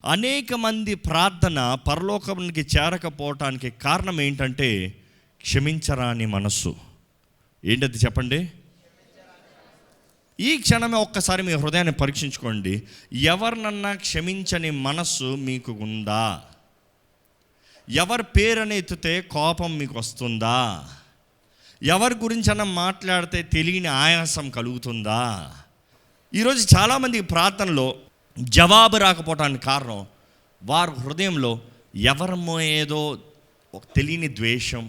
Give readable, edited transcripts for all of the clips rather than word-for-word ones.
అనేక మంది ప్రార్థన పరలోకానికి చేరకపోవటానికి కారణం ఏంటంటే క్షమించరాని మనస్సు. ఏంటది చెప్పండి? ఈ క్షణమే ఒక్కసారి మీ హృదయాన్ని పరీక్షించుకోండి. ఎవరినన్నా క్షమించని మనస్సు మీకు ఉందా? ఎవరి పేరుని ఎత్తితే కోపం మీకు వస్తుందా? ఎవరి గురించి అన్నా మాట్లాడితే తెలియని ఆయాసం కలుగుతుందా? ఈరోజు చాలామంది ప్రార్థనలో జవాబు రాకపోవటానికి కారణం వారి హృదయంలో ఎవరమో ఏదో తెలియని ద్వేషం,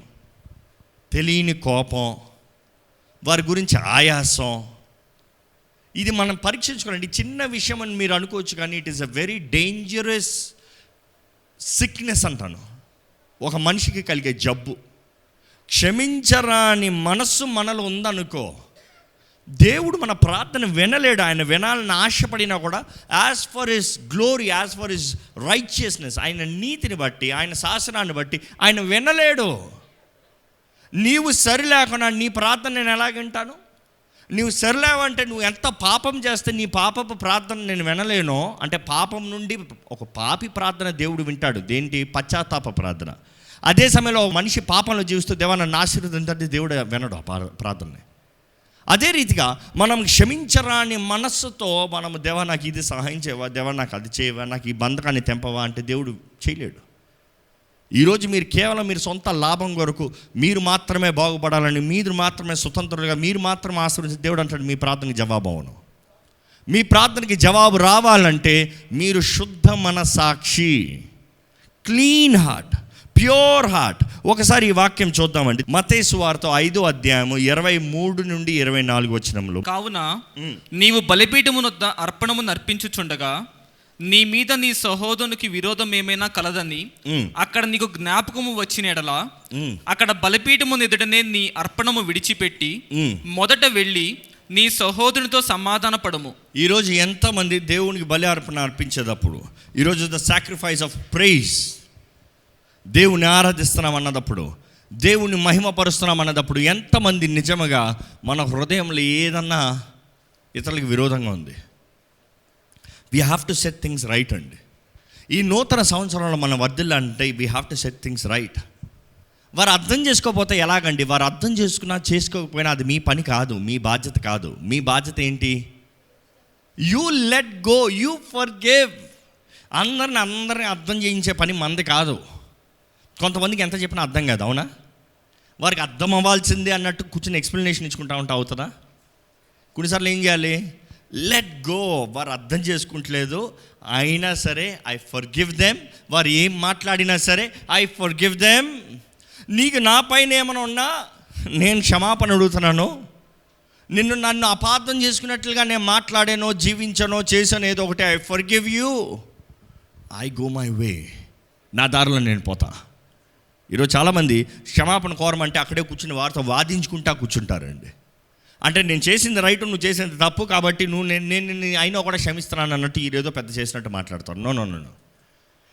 తెలియని కోపం, వారి గురించి ఆయాసం. ఇది మనం పరీక్షించుకోండి. చిన్న విషయం అని మీరు అనుకోవచ్చు, కానీ it is a very dangerous sickness అంటాను. ఒక మనిషికి కలిగే జబ్బు. క్షమించరాని మనస్సు మనలో ఉందనుకో, దేవుడు మన ప్రార్థన వినలేడు. ఆయన వినాలని ఆశపడినా కూడా as for his glory, as for his righteousness, ఆయన నీతిని బట్టి, ఆయన శాసనాన్ని బట్టి ఆయన వినలేడు. నీవు సరి లేకుండా నీ ప్రార్థన నేను ఎలా వింటాను? నీవు సరిలేవంటే నువ్వు ఎంత పాపం చేస్తే నీ పాపపు ప్రార్థన నేను వినలేనో, అంటే పాపం నుండి ఒక పాపి ప్రార్థన దేవుడు వింటాడు. దేంటి? పశ్చాత్తాప ప్రార్థన. అదే సమయంలో ఒక మనిషి పాపంలో జీవిస్తూ దేవా నన్ను ఆశీర్వదించంటే దేవుడు వినడు ఆ ప్రార్థనని. అదే రీతిగా మనం క్షమించరాని మనస్సుతో మనము దేవా నాకు ఇది సహాయం చేయవా, దేవా నాకు అది చేయవా, నాకు ఈ బంధకాన్ని తెంపవా అంటే దేవుడు చేయలేడు. ఈరోజు మీరు కేవలం మీరు సొంత లాభం కొరకు మీరు మాత్రమే బాగుపడాలని, మీరు మాత్రమే స్వతంత్రులుగా, మీరు మాత్రమే ఆశీర్వదించి దేవుడు అంటాడు మీ ప్రార్థనకి జవాబు అవును. మీ ప్రార్థనకి జవాబు రావాలంటే మీరు శుద్ధ మనసాక్షి, క్లీన్ హార్ట్, ప్యూర్ హార్ట్. ఒకసారి ఈ వాక్యం చూద్దామండి. మత్తయి సువార్త 5వ అధ్యాయము 23 నుండి 24 వచనములు. కావున నీవు బలిపీఠమునొద్ద అర్పణము నర్పించుచుండగా నీ మీద నీ సహోదరునికి విరోధం ఏమైనా కలదని అక్కడ నీకు జ్ఞాపకము వచ్చిన ఎడల అక్కడ బలిపీఠము ఎదుటనే నీ అర్పణము విడిచిపెట్టి మొదట వెళ్ళి నీ సహోదరునితో సమాధాన పడము. ఈరోజు ఎంతమంది దేవునికి బలి అర్పణ అర్పించేటప్పుడు, ఈరోజు ద సాక్రిఫైస్ ఆఫ్ ప్రైజ్, దేవుని ఆరాధిస్తున్నాం అన్నదప్పుడు, దేవుని మహిమపరుస్తున్నాం అన్నదప్పుడు ఎంతమంది నిజముగా మన హృదయంలో ఏదన్నా ఇతరులకు విరోధంగా ఉంది? We have to set things right అండి. ఈ నూతన సంవత్సరంలో మనం వర్ధిల్లంటే we have to set things right. వారు అర్థం చేసుకోకపోతే ఎలాగండి? వారు అర్థం చేసుకున్నా చేసుకోకపోయినా అది మీ పని కాదు, మీ బాధ్యత కాదు. మీ బాధ్యత ఏంటి? You let go, you forgive. అందరిని అర్థం చేయించే పని మనది కాదు. కొంతమందికి ఎంత చెప్పినా అర్థం కాదు, అవునా? వారికి అర్థం అవ్వాల్సిందే అన్నట్టు కూర్చొని ఎక్స్ప్లెనేషన్ ఇచ్చుకుంటా ఉంటా అవుతుందా? కొన్నిసార్లు ఏం చేయాలి? Let go. వారు అర్థం చేసుకుంటలేదు, అయినా సరే ఐ ఫర్గివ్ దెమ్. వారు ఏం మాట్లాడినా సరే ఐ ఫర్గివ్ దెమ్. నీకు నా పైన ఏమైనా ఉన్నా నేను క్షమాపణ అడుగుతున్నాను. నన్ను అపార్థం చేసుకున్నట్లుగా నేను మాట్లాడానో, జీవించానో, చేశానో ఏదో ఒకటి, I forgive you. I go my way. నా దారిలో నేను పోతా. ఈరోజు చాలామంది క్షమాపణ కోరమంటే అక్కడే కూర్చుని వారితో వాదించుకుంటా కూర్చుంటారండి. అంటే నేను చేసింది రైట్, నువ్వు చేసింది తప్పు, కాబట్టి నేను అయినా కూడా క్షమిస్తున్నాను అన్నట్టు ఈరోజు పెద్ద చేసినట్టు మాట్లాడతారు. No no no no.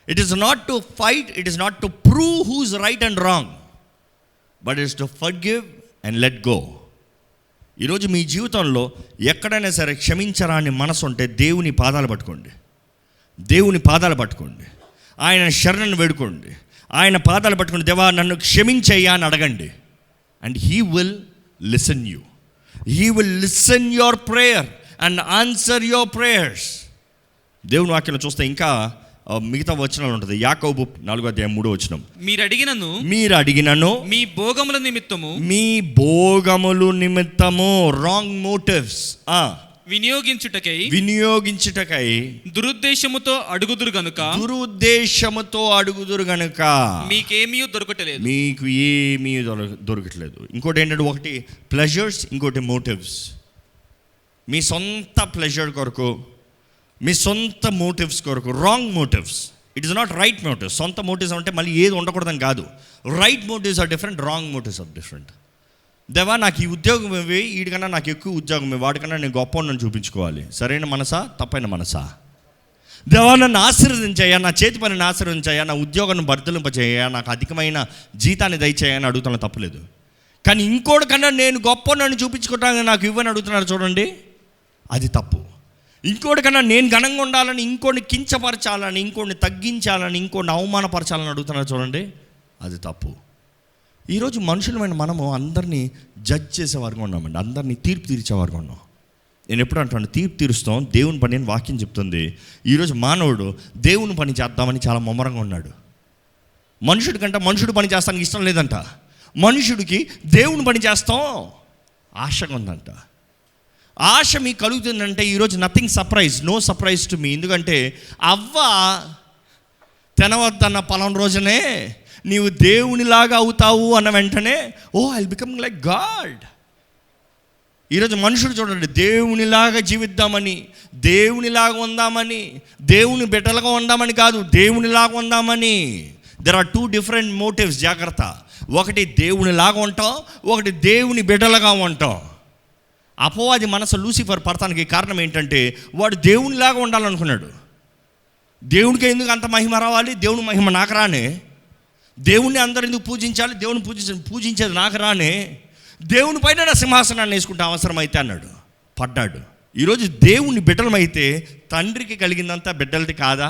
It is not to fight, it is not to prove who's right and wrong, but it's to forgive and let go. ఈరోజు మీ జీవితంలో ఎక్కడైనా సరే క్షమించరాని మనసు ఉంటే దేవుని పాదాలు పట్టుకోండి, దేవుని పాదాలు పట్టుకోండి, ఆయన శరణను వేడుకోండి, ఆయన పాదాలు పట్టుకుని దేవా నన్ను క్షమించయ్యా అని అడగండి. And he will listen you. He will listen your prayer and answer your prayers. దేవుని వాక్యంలో చూస్తే ఇంకా మిగతా వచనాలు ఉంటుంది. యాకోబు 4వ అధ్యాయం 3వ వచనం. మీరు అడిగినను మీ భోగముల నిమిత్తము రాంగ్ మోటివ్స్ వినియోగించుటకై దురుద్దేశముతో అడుగుదురు గనుక మీకేమీ దొరకట్లేదు. మీకు ఏమీ దొరకట్లేదు. ఇంకోటి ఏంటంటే, ఒకటి ప్లెజర్స్, ఇంకోటి మోటివ్స్. మీ సొంత ప్లెజర్ కొరకు, మీ సొంత మోటివ్స్ కొరకు, wrong motives. It is not right motives. సొంత మోటివ్స్ అంటే మళ్ళీ ఏది ఉండకూడదని కాదు. Right motives are different, wrong motives are different. దేవా నాకు ఈ ఉద్యోగం ఇవి, వీడికన్నా నాకు ఎక్కువ ఉద్యోగం ఇవి, వాడికన్నా నేను గొప్ప నన్ను చూపించుకోవాలి. సరైన మనసా, తప్పైన మనసా? దేవా నన్ను ఆశీర్వదించయ్యా, నా చేతి పనిని ఆశీర్వదించయ్యా, నా ఉద్యోగాన్ని బర్ధలింపచేయ్యా, నాకు అధికమైన జీతాన్ని దయచేయని అడుగుతున్నా, తప్పలేదు. కానీ ఇంకోటి కన్నా నేను గొప్ప నన్ను చూపించుకోవడానికి నాకు ఇవ్వని అడుగుతున్నారు చూడండి, అది తప్పు. ఇంకోటి కన్నా నేను ఘనంగా ఉండాలని, ఇంకోటిని కించపరచాలని, ఇంకోటిని తగ్గించాలని, ఇంకోటిని అవమానపరచాలని అడుగుతున్నారు చూడండి, అది తప్పు. ఈరోజు మనుషులమైన మనము అందరినీ జడ్జ్ చేసేవారుగా ఉన్నామండి, అందరినీ తీర్పు తీర్చేవారుగా ఉన్నాం. నేను ఎప్పుడు అంటాను, తీర్పు తీరుస్తాం దేవుని పని అని వాక్యం చెప్తుంది. ఈరోజు మానవుడు దేవుని పని చేద్దామని చాలా ముమ్మరంగా ఉన్నాడు. మనుషుడి కంటే మనుషుడు పని చేస్తానికి ఇష్టం లేదంట, మనుషుడికి దేవుని పని చేస్తాం ఆశగా ఉందంట. ఆశ మీకు కలుగుతుందంటే ఈరోజు nothing surprise, no surprise to me. ఎందుకంటే అవ్వ తినవద్దన్న పలానా రోజునే నీవు దేవునిలాగా అవుతావు అన్న వెంటనే oh I will become like god. ఈరోజు మనుషుడు చూడండి, దేవునిలాగా జీవిద్దామని, దేవునిలాగా ఉందామని, దేవుని బిడ్డలుగా ఉందామని కాదు, దేవునిలాగా ఉందామని. There are 2 different motives. జాగ్రత్త. ఒకటి దేవునిలాగా ఉంటాం, ఒకటి దేవుని బిడ్డలుగా ఉంటాం. అపవాది మనసు లూసిఫర్ పడతానికి కారణం ఏంటంటే వాడు దేవునిలాగా ఉండాలనుకున్నాడు. దేవునికి ఎందుకు అంత మహిమ రావాలి, దేవుని మహిమ నాకు రానే, దేవుణ్ణి అందరు ఎందుకు పూజించాలి, దేవుని పూజించేది నాకు రానే, దేవుని పైన సింహాసనాన్ని వేసుకుంటే అవసరమైతే అన్నాడు, పడ్డాడు. ఈరోజు దేవుని బిడ్డలమైతే తండ్రికి కలిగిందంతా బిడ్డలది కాదా?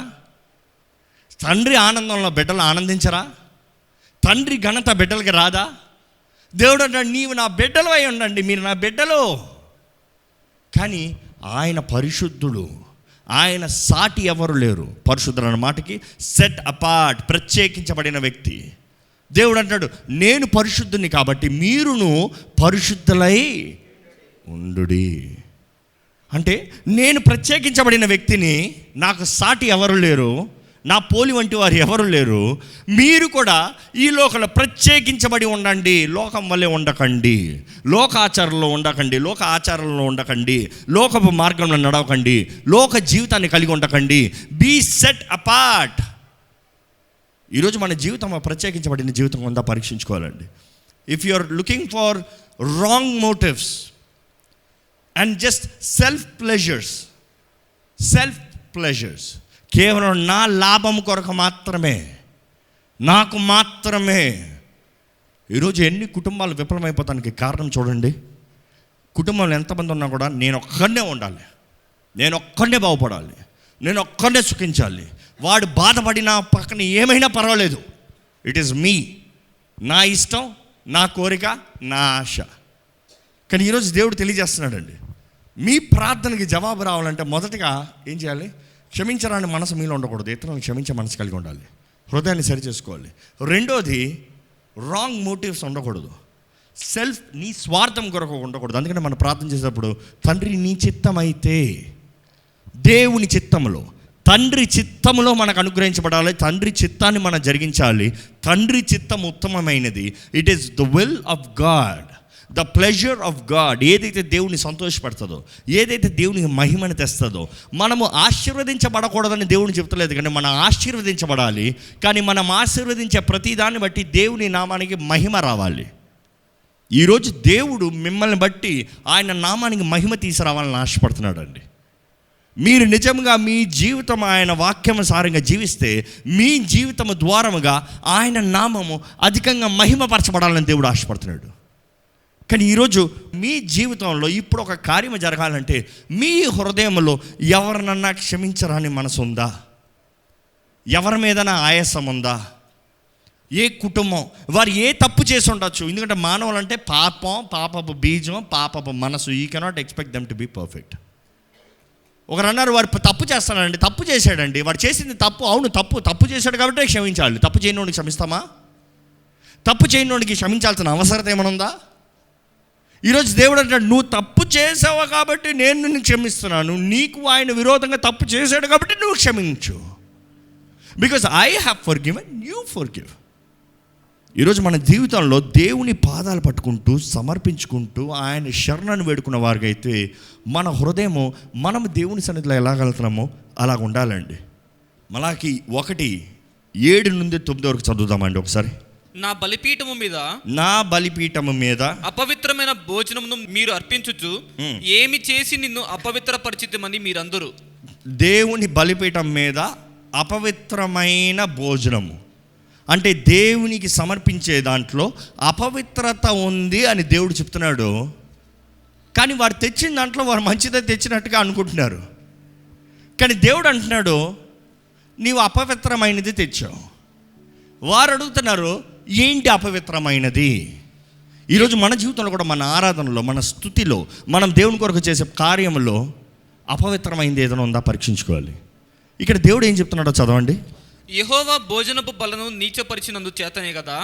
తండ్రి ఆనందంలో బిడ్డలు ఆనందించరా? తండ్రి ఘనత బిడ్డలకి రాదా? దేవుడు అంటాడు, నీవు నా బిడ్డలు అయి ఉండండి, మీరు నా బిడ్డలు. కానీ ఆయన పరిశుద్ధుడు, ఆయన సాటి ఎవరు లేరు. పరిశుద్ధుడు అన్న మాటకి సెట్ అపార్ట్, ప్రత్యేకించబడిన వ్యక్తి. దేవుడు అంటాడు, నేను పరిశుద్ధుని కాబట్టి మీరును పరిశుద్ధులై ఉండుడి. అంటే నేను ప్రత్యేకించబడిన వ్యక్తిని, నాకు సాటి ఎవరు లేరు, నా పోలి వంటి వారు ఎవరు లేరు. మీరు కూడా ఈ లోకంలో ప్రత్యేకించబడి ఉండండి. లోకం వల్లే ఉండకండి, లోకాచారంలో ఉండకండి, లోక ఆచారంలో ఉండకండి, లోకపు మార్గంలో నడవకండి, లోక జీవితాన్ని కలిగి ఉండకండి. Be set apart. ఈరోజు మన జీవితం ప్రత్యేకించబడిన జీవితం ఉందా పరీక్షించుకోవాలండి. If you are looking for wrong motives and just self pleasures, కేవలం నా లాభం కొరకు మాత్రమే, నాకు మాత్రమే. ఈరోజు ఎన్ని కుటుంబాలు విఫలమైపోతానికి కారణం చూడండి. కుటుంబంలో ఎంతమంది ఉన్నా కూడా నేను ఒక్కడే ఉండాలి, నేను ఒక్కడే బాగుపడాలి, నేను ఒక్కడే సుఖించాలి, వాడు బాధపడినా పక్కన ఏమైనా పర్వాలేదు, ఇట్ ఈస్ మీ, నా ఇష్టం, నా కోరిక, నా ఆశ. కానీ ఈరోజు దేవుడు తెలియజేస్తున్నాడండి, మీ ప్రార్థనకి జవాబు రావాలంటే మొదటగా ఏం చేయాలి? క్షమించరాని మనసు మీలో ఉండకూడదు, ఇతరులను క్షమించే మనసు కలిగి ఉండాలి, హృదయాన్ని సరి చేసుకోవాలి. రెండోది, రాంగ్ మోటివ్స్ ఉండకూడదు, నీ స్వార్థం కొరకు ఉండకూడదు. అందుకని మనం ప్రార్థన చేసేటప్పుడు తండ్రి నీ చిత్తమైతే, దేవుని చిత్తములో, తండ్రి చిత్తములో మనకు అనుగ్రహించబడాలి, తండ్రి చిత్తాన్ని మనం జరిగించాలి. తండ్రి చిత్తం ఉత్తమమైనది. It is the will of God, the pleasure of God. ఏదైతే దేవుని సంతోషపడుతుందో, ఏదైతే దేవునికి మహిమని తెస్తుందో. మనము ఆశీర్వదించబడకూడదని దేవుని చెప్తలేదు, కానీ మనం ఆశీర్వదించబడాలి. కానీ మనం ఆశీర్వదించే ప్రతిదాన్ని బట్టి దేవుని నామానికి మహిమ రావాలి. ఈరోజు దేవుడు మిమ్మల్ని బట్టి ఆయన నామానికి మహిమ తీసుకురావాలని ఆశపడుతున్నాడు అండి. మీరు నిజంగా మీ జీవితం ఆయన వాక్యానుసారంగా జీవిస్తే మీ జీవితము ద్వారముగా ఆయన నామము అధికంగా మహిమపరచబడాలని దేవుడు ఆశపడుతున్నాడు. కానీ ఈరోజు మీ జీవితంలో ఇప్పుడు ఒక కార్యం జరగాలంటే మీ హృదయంలో ఎవరినన్నా క్షమించరాని మనసు ఉందా? ఎవరి మీదనా ఆయాసం ఉందా? ఏ కుటుంబం వారు ఏ తప్పు చేసి ఉండొచ్చు. ఎందుకంటే మానవులు అంటే పాపపు బీజం, పాపపు మనసు. You cannot expect them to be perfect. ఒకరు అన్నారు, వాడు తప్పు చేస్తానండి, తప్పు చేశాడండి, వాడు చేసింది తప్పు. అవును, తప్పు చేశాడు కాబట్టి క్షమించాలి. తప్పు చేయనోడికి క్షమిస్తామా? తప్పు చేయనోడికి క్షమించాల్సిన అవసరం ఏమైనా ఉందా? ఈరోజు దేవుడు అంటాడు, నువ్వు తప్పు చేసావు కాబట్టి నేను నిన్ను క్షమిస్తున్నాను, నీకు ఆయన విరోధంగా తప్పు చేశాడు కాబట్టి నువ్వు క్షమించు. Because I have forgiven, you forgive. ఈరోజు మన జీవితంలో దేవుని పాదాలు పట్టుకుంటూ సమర్పించుకుంటూ ఆయన శరణను వేడుకున్న వారికి అయితే మన హృదయము మనము దేవుని సన్నిధిలో ఎలాగలుగుతున్నామో అలాగ ఉండాలండి. మలాకి 1:7-9 వరకు చదువుదామండి ఒకసారి. నా బలిపీఠము మీద అపవిత్రమైన భోజనమును మీరు అర్పించుచు ఏమి చేసి నిన్ను అపవిత్ర పరిచితమని మీరందరూ. దేవుని బలిపీఠం మీద అపవిత్రమైన భోజనము అంటే దేవునికి సమర్పించే దాంట్లో అపవిత్రత ఉంది అని దేవుడు చెప్తున్నాడు. కానీ వారు తెచ్చిన దాంట్లో వారు మంచిదే తెచ్చినట్టుగా అనుకుంటున్నారు. కానీ దేవుడు అంటున్నాడు, నీవు అపవిత్రమైనది తెచ్చావు. వారు అడుగుతున్నారు, ఏంటి అపవిత్రమైనది? ఈరోజు మన జీవితంలో కూడా, మన ఆరాధనలో, మన స్తుతిలో, మనం దేవుని కొరకు చేసే కార్యంలో అపవిత్రమైనది ఏదైనా ఉందా పరీక్షించుకోవాలి. ఇక్కడ దేవుడు ఏం చెప్తున్నాడో చదవండి. యెహోవా భోజనపు బలను నీచపరిచినందు చేతనే కదా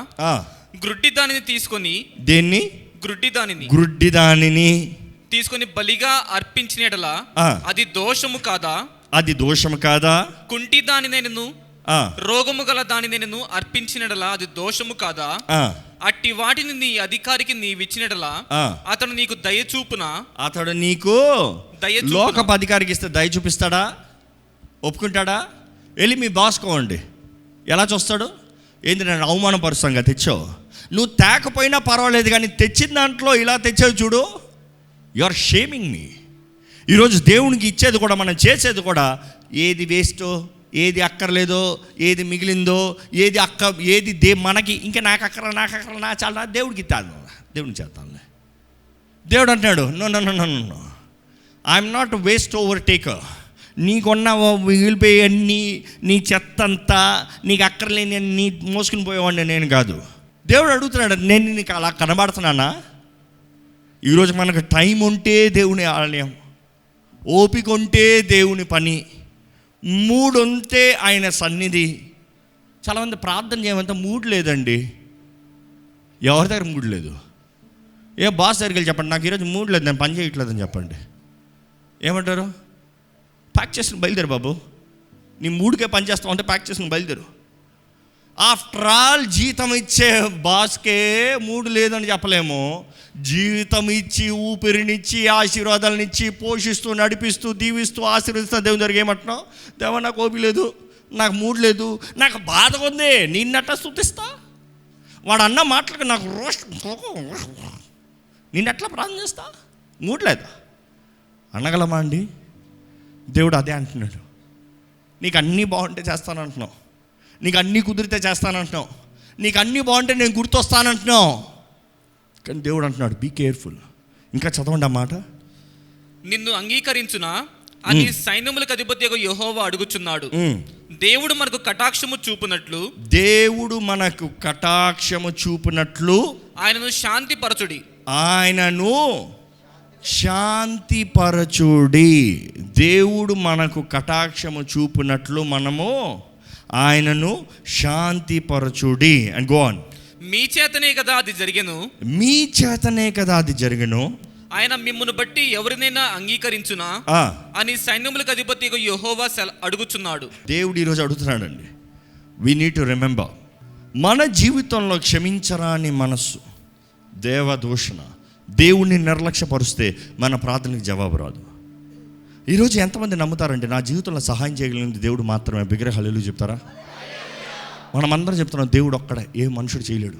గ్రుడ్డి దానిని తీసుకొని, దేన్ని? గ్రుడ్డి దానిని తీసుకొని బలిగా అర్పించిన యెడల అది దోషము కాదా? అది దోషము కాదా? కుంటి దానినైనను రోగము గల దానినైనను అర్పించిన యెడల అది దోషము కాదా? అట్టి వాటిని నీ అధికారికి నీవిచ్చిన యెడల అతడు నీకు దయ చూపునా? అతడు నీకు లోకపు అధికారికి ఇస్తే దయ చూపిస్తాడా? ఒప్పుకుంటాడా? వెళ్ళి మీ బాస్ కోవండి, ఎలా చూస్తాడు? ఏంటి, నేను అవమానపరుస్తాంగా తెచ్చావు, నువ్వు తేకపోయినా పర్వాలేదు కానీ తెచ్చిన దాంట్లో ఇలా తెచ్చావు చూడు, యు ఆర్ షేమింగ్ మీ. ఈరోజు దేవునికి ఇచ్చేది కూడా, మనం చేసేది కూడా, ఏది వేస్టో, ఏది అక్కర్లేదో, ఏది మిగిలిందో, ఏది మనకి ఇంకా నాకు అక్కర నా చాలా దేవుడికి ఇస్తాను, దేవుడికి చేస్తానులే. దేవుడు అంటున్నాడు, no no no no no, I'm not waste overtaker. నీకున్న మిగిలిపోయి అన్నీ, నీ చెత్త అంతా, నీకు అక్కర్లేని అన్నీ మోసుకుని పోయేవాడిని నేను కాదు. దేవుడు అడుగుతున్నాడు, నేను నీకు అలా కనబడుతున్నానా? ఈరోజు మనకు టైం ఉంటే దేవుని ఆలయం, ఓపిక ఉంటే దేవుని పని, మూడు ఉంటే ఆయన సన్నిధి. చాలామంది ప్రార్థన చేయమంటే మూడ్ లేదండి. ఎవరి దగ్గర మూడ్ లేదు? ఏ బాస్ దగ్గరికి వెళ్ళి చెప్పండి, నాకు ఈరోజు మూడ్ లేదు, నేను పని చేయట్లేదని చెప్పండి. ఏమంటారు? ప్యాక్ చేసుకుని బయలుదేరు బాబు, నీ మూడుకే పని చేస్తావు అంటే ప్యాక్ చేసుకుని బయలుదేరు. ఆఫ్టర్ ఆల్ జీతం ఇచ్చే బాస్కే మూడు లేదని చెప్పలేము. జీవితం ఇచ్చి, ఊపిరినిచ్చి, ఆశీర్వాదాలనిచ్చి, పోషిస్తూ, నడిపిస్తూ, దీవిస్తూ, ఆశీర్వదిస్తూ దేవుని దగ్గర ఏమంటున్నావు? దేవా నాకు ఓపి లేదు, నాకు మూడు లేదు, నాకు బాధగా ఉంది, నిన్నట్ట స్తుతిస్తా. వాడు అన్న మాటలకు నాకు నిన్నట్లా ప్రార్థన చేస్తా, మూడు లేదా అనగలమా అండి? దేవుడు అదే అంటున్నాడు. నీకు అన్నీ బాగుంటే చేస్తానంటున్నావు, నీకు అన్నీ కుదిరితే చేస్తానంటున్నావు, నీకు అన్నీ బాగుంటే నేను గుర్తొస్తానంటున్నావు. కానీ దేవుడు అంటున్నాడు, బీ కేర్ఫుల్. ఇంకా చదవండి ఆ మాట. నిన్ను అంగీకరించునా అని సైన్యములకు అధిపతి యెహోవా అడుగుచున్నాడు. దేవుడు మనకు కటాక్షము చూపునట్లు, దేవుడు మనకు కటాక్షము చూపునట్లు ఆయనను శాంతిపరచుడి, ఆయనను శాంతిపరచుడి. దేవుడు మనకు కటాక్షము చూపునట్లు మనము ఆయనను శాంతిపరచుడి. And go on. మీ చేతనే కదా అది జరిగెను, మీ చేతనే కదా అది జరిగెను. ఆయన మిమ్మును బట్టి ఎవరినైనా అంగీకరించునా అని సైన్యములకు అధిపతి యెహోవా అడుగుచున్నాడు. దేవుడు ఈరోజు అడుగుతున్నాడండి. వీ నీడ్ టు రిమెంబర్, మన జీవితంలో క్షమించరాని మనస్సు, దేవదూషణ, దేవుణ్ణి నిర్లక్ష్యపరుస్తే మన ప్రార్థనకు జవాబు రాదు. ఈరోజు ఎంతమంది నమ్ముతారంటే నా జీవితంలో సహాయం చేయగలిగింది దేవుడు మాత్రమే? బిగ్గర హల్లెలూయా చెప్తారా? మనమందరం చెప్తున్నాం, దేవుడు ఒక్కడే, ఏ మనుషుడు చేయలేడు.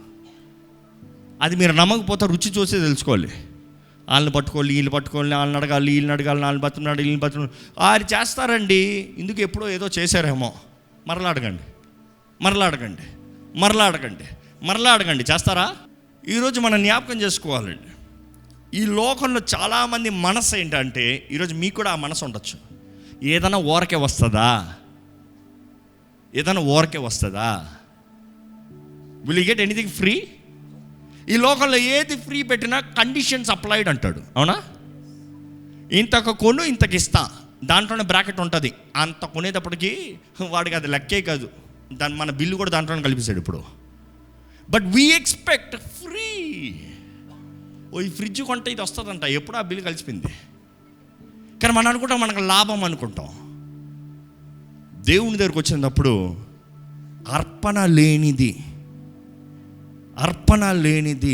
అది మీరు నమ్మకపోతే రుచి చూసే తెలుసుకోవాలి. వాళ్ళని పట్టుకోవాలి, వీళ్ళు పట్టుకోవాలి, వాళ్ళని అడగాలి, వీళ్ళని అడగాలి, వాళ్ళని బతున్నాడు, వీళ్ళని బతున్నాడు. వారు చేస్తారండి, ఇందుకు ఎప్పుడో ఏదో చేశారేమో. మరలా అడగండి, మరలా అడగండి, మరలా అడగండి, మరలా అడగండి. చేస్తారా? ఈరోజు మనం జ్ఞాపకం చేసుకోవాలండి, ఈ లోకంలో చాలామంది మనసు ఏంటంటే, ఈరోజు మీకు కూడా ఆ మనసు ఉండొచ్చు, ఏదైనా ఓరకే వస్తుందా, ఏదైనా ఓరకే వస్తుందా, will you get anything free? ఈ లోకంలో ఏది ఫ్రీ పెట్టినా కండిషన్స్ అప్లైడ్ అంటాడు, అవునా? ఇంతకు కొను, ఇంతకు ఇస్తా, దాంట్లోనే బ్రాకెట్ ఉంటుంది. అంత కొనేటప్పటికి వాడికి అది లెక్కే కాదు, దాని మన బిల్లు కూడా దాంట్లోనే కల్పిస్తాడు ఇప్పుడు. But we expect free. ఓ ఈ ఫ్రిడ్జ్ కొంటే ఇది వస్తుందంట, ఎప్పుడు ఆ బిల్లు కలిసిపోయింది. కానీ మనం అనుకుంటాం మనకు లాభం అనుకుంటాం. దేవుని దగ్గరకు వచ్చినప్పుడు అర్పణ లేనిది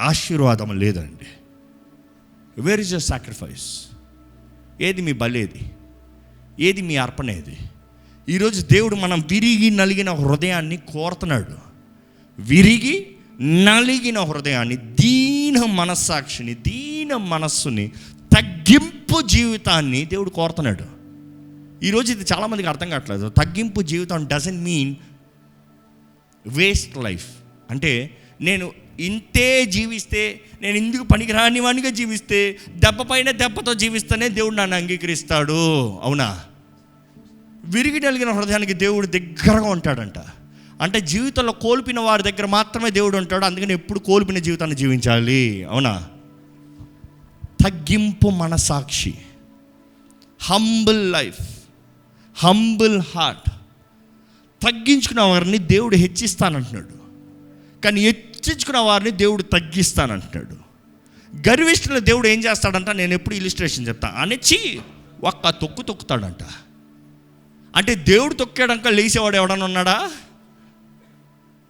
ఆశీర్వాదం లేదండి. Where is your sacrifice? ఏది మీ బలేది? ఏది మీ అర్పణ? ఏది? ఈరోజు దేవుడు మనం విరిగి నలిగిన హృదయాన్ని కోరుతున్నాడు. విరిగి నలిగిన హృదయాన్ని, దీన మనస్సాక్షిని, దీన మనస్సుని, తగ్గింపు జీవితాన్ని దేవుడు కోరుతున్నాడు. ఈరోజు ఇది చాలామందికి అర్థం కావట్లేదు. తగ్గింపు జీవితం డజంట్ మీన్ వేస్ట్ లైఫ్. అంటే నేను ఇంతే జీవిస్తే, నేను ఇందుకు పనికిరాని వానిగా జీవిస్తే, దెబ్బ పైన దెబ్బతో జీవిస్తేనే దేవుడు నన్ను అంగీకరిస్తాడు. అవునా? విరిగి నలిగిన హృదయానికి దేవుడు దగ్గరగా ఉంటాడంట. అంటే జీవితంలో కోల్పోయిన వారి దగ్గర మాత్రమే దేవుడు ఉంటాడు. అందుకని ఎప్పుడు కోల్పోయిన జీవితాన్ని జీవించాలి. అవునా? తగ్గింపు మనసాక్షి, హంబుల్ లైఫ్, హంబుల్ హార్ట్. తగ్గించుకున్న వారిని దేవుడు హెచ్చిస్తానంటున్నాడు, కానీ హెచ్చించుకున్న వారిని దేవుడు తగ్గిస్తానంటున్నాడు. గర్విష్ఠుల దేవుడు ఏం చేస్తాడంట? నేను ఎప్పుడు ఇలిస్ట్రేషన్ చెప్తాను. అణచి ఒక్క తొక్కుతాడంట. అంటే దేవుడు తొక్కాడంక లేచేవాడు ఎవడన్నా ఉన్నాడా?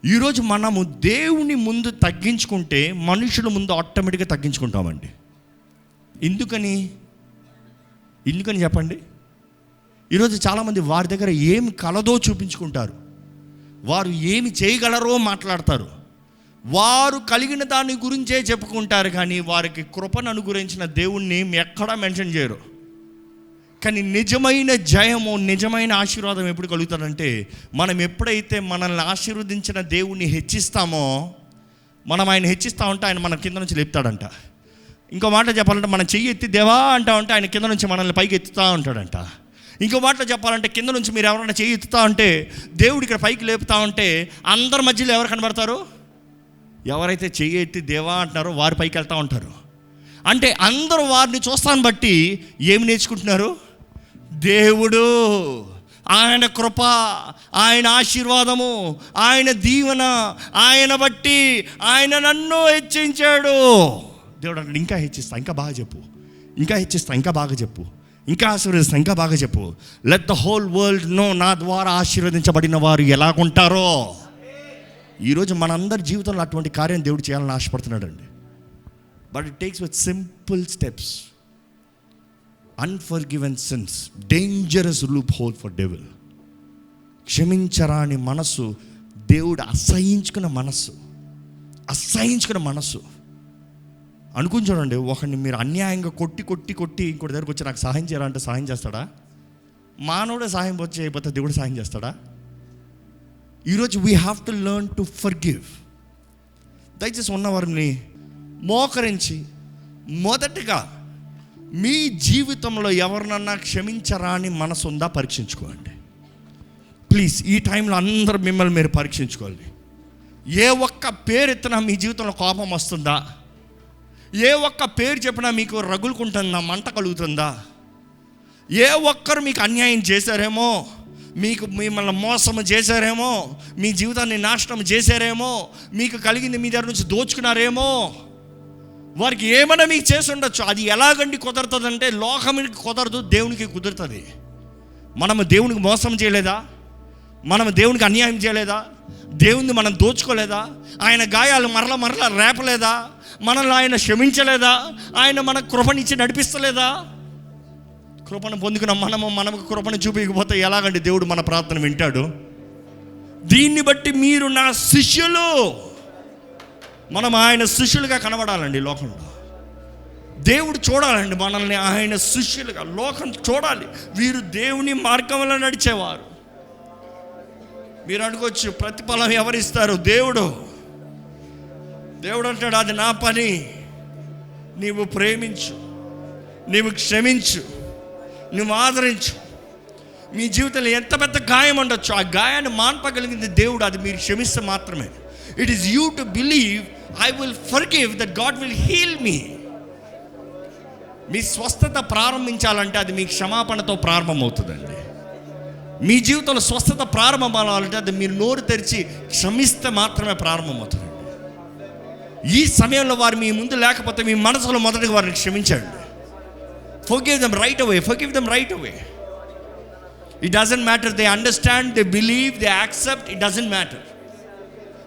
ఈరోజు మనము దేవుని ముందు తగ్గించుకుంటే మనుషుల ముందు ఆటోమేటిక్గా తగ్గించుకుంటామండి. ఎందుకని చెప్పండి? ఈరోజు చాలామంది వారి దగ్గర ఏమి కలదో చూపించుకుంటారు, వారు ఏమి చేయగలరో మాట్లాడతారు, వారు కలిగిన దాని గురించే చెప్పుకుంటారు, కానీ వారికి కృపను అనుగ్రహించిన దేవుణ్ణి ఎక్కడా మెన్షన్ చేయరు. కానీ నిజమైన జయము, నిజమైన ఆశీర్వాదం ఎప్పుడు కలుగుతాడంటే, మనం ఎప్పుడైతే మనల్ని ఆశీర్వదించిన దేవుణ్ణి హెచ్చిస్తామో, మనం ఆయన హెచ్చిస్తూ ఉంటే ఆయన మన కింద నుంచి లేపుతాడంట. ఇంకో మాట చెప్పాలంటే, మనం చెయ్యి ఎత్తి దేవా అంటా ఉంటే ఆయన కింద నుంచి మనల్ని పైకి ఎత్తుతూ ఉంటాడంట. ఇంకో మాటలో చెప్పాలంటే, కింద నుంచి మీరు ఎవరైనా చెయ్యి ఎత్తుతా ఉంటే దేవుడు ఇక్కడ పైకి లేపుతా ఉంటే అందరి మధ్యలో ఎవరు కనబడతారు? ఎవరైతే చెయ్యి ఎత్తి దేవా అంటున్నారో వారి పైకి వెళ్తూ ఉంటారు. అంటే అందరూ వారిని చూస్తాను బట్టి ఏమి నేర్చుకుంటున్నారు? దేవుడు, ఆయన కృప, ఆయన ఆశీర్వాదము, ఆయన దీవెన, ఆయన బట్టి ఆయన నన్ను హెచ్చించాడు. దేవుడు అంటే ఇంకా హెచ్చిస్తా, ఇంకా బాగా చెప్పు, ఇంకా హెచ్చిస్తా, ఇంకా బాగా చెప్పు, ఇంకా ఆశీర్వదిస్తా, ఇంకా బాగా చెప్పు. Let the whole world know నా ద్వారా ఆశీర్వదించబడిన వారు ఎలాగుంటారో. ఈరోజు మనందరి జీవితంలో అటువంటి కార్యం దేవుడు చేయాలని ఆశపడుతున్నాడు అండి. But it takes with simple steps. Unforgiven sins, dangerous loop hole for devil. క్షమించరాని మనసు, దేవుడు అసహించుకున్న మనసు. అనుకుని చూడండి, ఒకరిని మీరు అన్యాయంగా కొట్టి ఇంకోటి దగ్గరకు వచ్చి నాకు సహాయం చేయాలంటే సహాయం చేస్తాడా? మానవుడే సహాయం చేయకపోతే దేవుడు సహాయం చేస్తాడా? ఈరోజు we have to learn to forgive. దయచేసి ఉన్నవారిని మోకరించి మొదటిగా మీ జీవితంలో ఎవరినన్నా క్షమించరాని మనసు ఉందా పరీక్షించుకోండి. ప్లీజ్, ఈ టైంలో అందరూ మిమ్మల్ని మీరు పరీక్షించుకోవాలి. ఏ ఒక్క పేరు ఎత్తినా మీ జీవితంలో కోపం వస్తుందా? ఏ ఒక్క పేరు చెప్పినా మీకు రగులుకుంటుందా, మంట కలుగుతుందా? ఏ ఒక్కరు మీకు అన్యాయం చేశారేమో, మిమ్మల్ని మోసం చేశారేమో, మీ జీవితాన్ని నాశనం చేశారేమో, మీకు కలిగింది మీ దగ్గర నుంచి దోచుకున్నారేమో, వారికి ఏమైనా మీకు చేసి ఉండొచ్చు. అది ఎలాగండి కుదరుతుందంటే, లోకానికి కుదరదు, దేవునికి కుదురుతుంది. మనము దేవునికి మోసం చేయలేదా? మనము దేవునికి అన్యాయం చేయలేదా? దేవుని మనం దోచుకోలేదా? ఆయన గాయాలు మరల రేపలేదా? మనల్ని ఆయన క్షమించలేదా? ఆయన మన కృపనిచ్చి నడిపిస్తలేదా? కృపను పొందుకున్న మనకు కృపను చూపించకపోతే ఎలాగండి దేవుడు మన ప్రార్థన వింటాడు? దీన్ని బట్టి మీరు నా శిష్యులు, మనం ఆయన శిష్యులుగా కనబడాలండి. లోకంలో దేవుడు చూడాలండి మనల్ని ఆయన శిష్యులుగా. లోకం చూడాలి, వీరు దేవుని మార్గంలో నడిచేవారు. మీరు అనుకోవచ్చు, ప్రతిఫలం ఎవరిస్తారు? దేవుడు అంటాడు, అది నా పని. నీవు ప్రేమించు, నీవు క్షమించు, నువ్వు ఆదరించు. మీ జీవితంలో ఎంత పెద్ద గాయం ఉండొచ్చు, ఆ గాయాన్ని మాన్పగలిగింది దేవుడు. అది మీరు క్షమిస్తే మాత్రమే. It is you to believe I will forgive that god will heal me. మీ స్వస్థత ప్రారంభించాలంటే అది మీ క్షమాపణతో ప్రారంభమవుతుందండి. మీ జీవితంలో స్వస్థత ప్రారంభం అవ్వాలంటే అది మీరు నోరు తెరిచి క్షమిస్తే మాత్రమే ప్రారంభమవుతుందండి. ఈ సమయంలో వారు మీ ముందు లేకపోతే మీ మనసులో మొదటిగా వారిని క్షమించండి. Forgive them right away. It doesn't matter, they understand, they believe, they accept, it doesn't matter.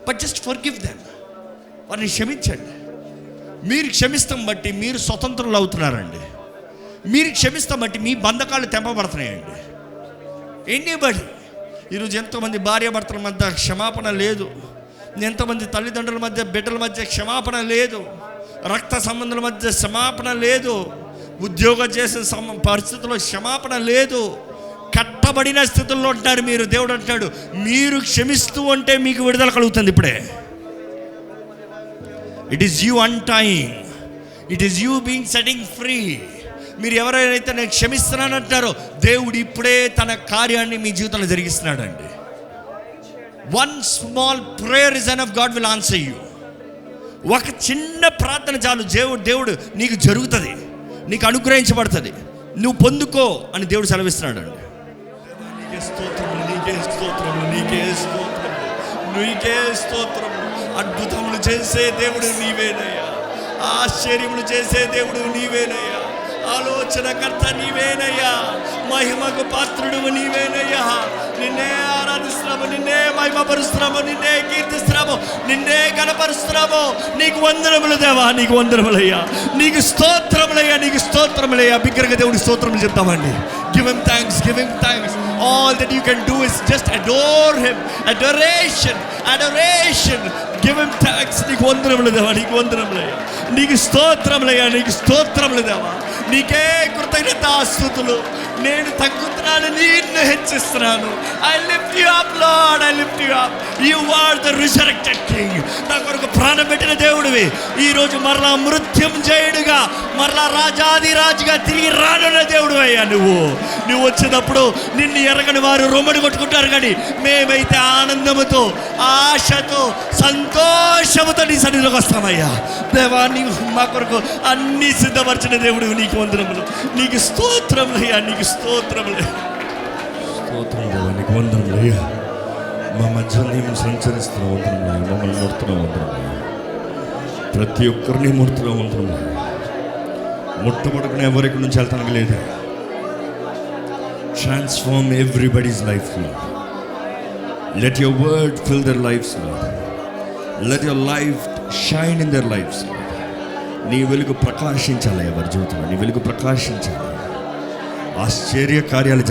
But just forgive them. వారిని క్షమించండి. మీరు క్షమిస్తాం బట్టి మీరు స్వతంత్రులు అవుతున్నారండి. మీరు క్షమిస్తాం బట్టి మీ బంధకాలు తెంపబడుతున్నాయండి. ఎనీబడి, ఈరోజు ఎంతోమంది భార్యాభర్తల మధ్య క్షమాపణ లేదు, ఎంతోమంది తల్లిదండ్రుల మధ్య బిడ్డల మధ్య క్షమాపణ లేదు, రక్త సంబంధుల మధ్య క్షమాపణ లేదు, ఉద్యోగం చేసే పరిస్థితుల్లో క్షమాపణ లేదు, కట్టబడిన స్థితుల్లో ఉంటారు మీరు. దేవుడు అంటాడు, మీరు క్షమిస్తూ ఉంటే మీకు విడుదల కలుగుతుంది. ఇప్పుడే it is you untying, it is you being setting free. మీరు ఎవరైతే నేను క్షమిస్తున్నానంటారో దేవుడు ఇప్పుడే తన కార్యాన్ని మీ జీవితంలో జరిగిస్తున్నాడండి. One small prayer is enough, god will answer you. ఒక చిన్న ప్రార్థన చాలు, దేవుడు నీకు జరుగుతుంది, నీకు అనుగ్రహించబడుతుంది, నువ్వు పొందుకో అని దేవుడు సెలవిస్తున్నాడు అండి. నీకే స్తోత్రములు, నీకే స్తోత్రములు, నీకే స్తోత్రములు, నీకే స్తోత్రములు. అద్భుతములు చేసే దేవుడు నీవేనయ్యా, ఆశ్చర్యములు చేసే దేవుడు నీవేనయ్యా, ఆలోచనకర్త నీవేనయ్యా, మహిమకు పాత్రుడు నీవేనయ్యా. నిన్నే ఆరాధిస్తున్నాము, నిన్నే మహిమపరుస్తున్నాము, నిన్నే కీర్తిస్తున్నాము, నిన్నే గణపరుస్తున్నాము. నీకు వందనములు దేవా, నీకు వందనములయ్యా, నీకు స్తోత్రములయ్యా, నీకు స్తోత్రములయ్యా. బిగ్గరగా దేవుడికి స్తోత్రములు చెప్తామండి. Give him thanks, give him thanks. All that you can do is just adore him. Adoration. Give him thanks. నీకు వందనములు దేవా, నీకు వందనములయ్యా, నీకు స్తోత్రములయ్యా, నీకు స్తోత్రములు దేవా. నీకే కృతజ్ఞతాస్తుతులు. నేను తగ్గుతున్నాను, నిన్ను హెచ్చిస్తున్నాను. I lift you up, Lord, I lift you up. You are the resurrected King. నా కొరకు ప్రాణం పెట్టిన దేవుడివి. ఈరోజు మరలా మృత్యుంజయుడిగా, మరలా రాజాదిరాజుగా తిరిగి రానున్న దేవుడు అయ్యా. నువ్వు వచ్చేటప్పుడు నిన్ను ఎరగని వారు రొమ్మడి కొట్టుకుంటారు, కానీ మేమైతే ఆనందముతో, ఆశతో, సంతోషముతో నీ సన్నిధిలోకి వస్తామయ్యా. దేవా, నీవు మా కొరకు అన్ని సిద్ధపరిచిన దేవుడు, నీకు వందనములు, నీకు స్తోత్రములయ్యా, నీకు స్తోత్రములే. స్తోత్రం దేవా, నీకు వందనములయ్యా. మా మధ్య నీవు సంచరిస్తున్న వందనములయ్యా, మమ్మల్ని ముడుతున్న వందనములయ్యా, ప్రతి ఒక్కరిని ముడుతున్న వందనములయ్యా. ముట్టబడుకునే ఎవరికి నుంచి వెళ్తానికి లేదా. Transform everybody's life, Lord. Let your word fill their lives, Lord. Let your light shine in their lives, Lord. నీ వెలుగు ప్రకాశించాలి ఎవరి జీవితంలో, నీ వెలుగు ప్రకాశించాలి. ఆశ్చర్య కార్యాలు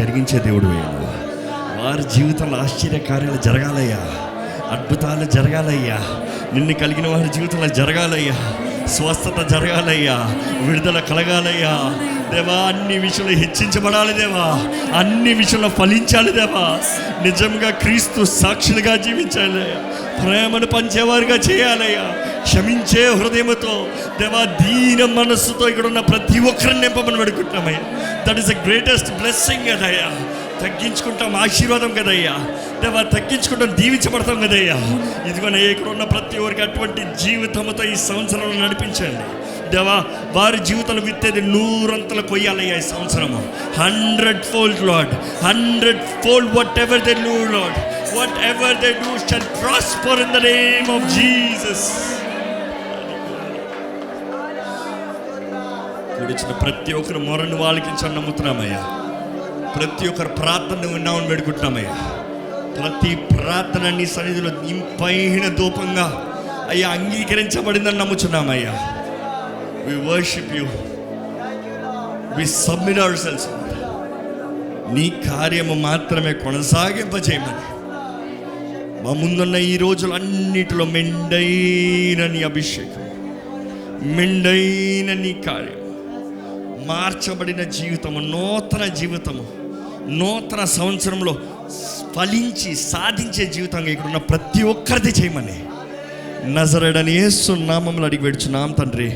జరిగించే దేవుడు అయ్యా. వారి జీవితంలో ఆశ్చర్య కార్యాలు జరగాలయ్యా, అద్భుతాలు జరగాలయ్యా, నిన్ను కలిగిన వారి జీవితంలో జరగాలయ్యా, స్వస్థత జరగాలయ్యా, విడుదల కలగాలయ్యా. దేవా, అన్ని విషయంలో హెచ్చించబడాలి దేవా, అన్ని విషయంలో ఫలించాలి దేవా. నిజంగా క్రీస్తు సాక్షులుగా జీవించాలి, ప్రేమను పంచేవారుగా చేయాలయ్యా, క్షమించే హృదయముతో దేవా, దీన మనస్సుతో ఇక్కడ ఉన్న ప్రతి ఒక్కరిని నింపమని పెడుకుంటామయ్యా. That is the greatest blessing కదయ్యా. తగ్గించుకుంటాం, ఆశీర్వాదం కదయ్యా దేవా, తగ్గించుకుంటాం, దీవించబడతాం కదయ్యా. ఇదిగోనే ఇక్కడ ఉన్న ప్రతి ఒక్కరికి అటువంటి జీవితంతో ఈ సంవత్సరంలో నడిపించండి దేవా. వారి జీవితాలు విత్తేది 100 కొయ్యాలయ్యా ఈ సంవత్సరము. 100-fold, Lord, 100-fold. Whatever they do, Lord, whatever they do shall prosper in the name of Jesus. కూడిచిన ప్రతి ఒక్కరు మొరను వాళ్ళకి నమ్ముతున్నామయ్యా. ప్రతి ఒక్కరు ప్రార్థన విన్నామని పెడుకుంటున్నామయ్యా. ప్రతి ప్రార్థన నీ సన్నిధిలో ఇంపైన ధూపంగా అయ్యా అంగీకరించబడిందని నమ్ముచున్నామయ్యా. We worship you. We submit ourselves. నీ కార్యము మాత్రమే కొనసాగింపజేయమని మా ముందున్న ఈ రోజులు అన్నిటిలో మెండైన నీ అభిషేకం, మెండైన నీ కార్యం, మార్చబడిన జీవితము, నూతన జీవితము, నూతన సంవత్సరంలో ఫలించి సాధించే జీవితంగా ఇక్కడున్న ప్రతి ఒక్కరిది చేయమని నజరేయుడైన యేసు నామములో అడిగి వేడుచున్నాం తండ్రి.